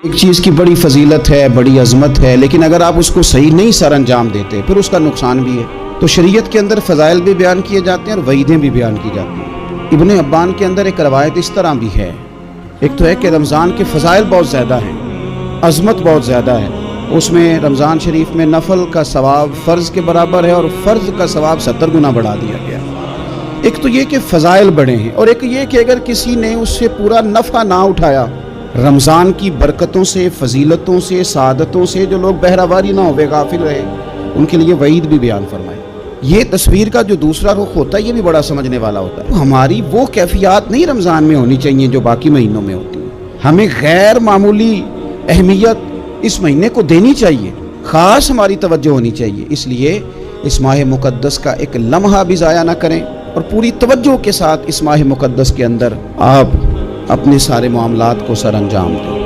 एक चीज़ की बड़ी फजीलत है, बड़ी अजमत है, लेकिन अगर आप उसको सही नहीं सर अंजाम देते फिर उसका नुकसान भी है। तो शरीयत के अंदर फ़ज़ाइल भी बयान किए जाते हैं और वईदें भी बयान की जाती हैं। इब्ने अब्बान के अंदर एक रवायत इस तरह भी है, एक तो है कि रमज़ान के फ़ज़ाइल बहुत ज़्यादा हैं, अजमत बहुत ज़्यादा है। उसमें रमज़ान शरीफ में नफल का सवाब फ़र्ज़ के बराबर है और फ़र्ज़ का सवाब 70 गुना बढ़ा दिया गया। एक तो ये कि फ़ज़ाइल बड़े हैं और एक ये कि अगर किसी ने उससे पूरा नफ़ा ना उठाया, रमज़ान की बरकतों से, फजीलतों से, सादतों से जो लोग बहरावारी ना हो, गाफिल रहे, उनके लिए वईद भी बयान फरमाए। ये तस्वीर का जो दूसरा रुख होता है ये भी बड़ा समझने वाला होता है। हमारी वो कैफियत नहीं रमज़ान में होनी चाहिए जो बाकी महीनों में होती है। हमें गैर मामूली अहमियत इस महीने को देनी चाहिए, ख़ास हमारी तवज्जो होनी चाहिए। इसलिए इस माह मुक़द्दस का एक लम्हा भी ज़ाया ना करें और पूरी तवज्जो के साथ इस माह मुक़द्दस के अंदर आप अपने सारे मामलात को सर अंजाम दें।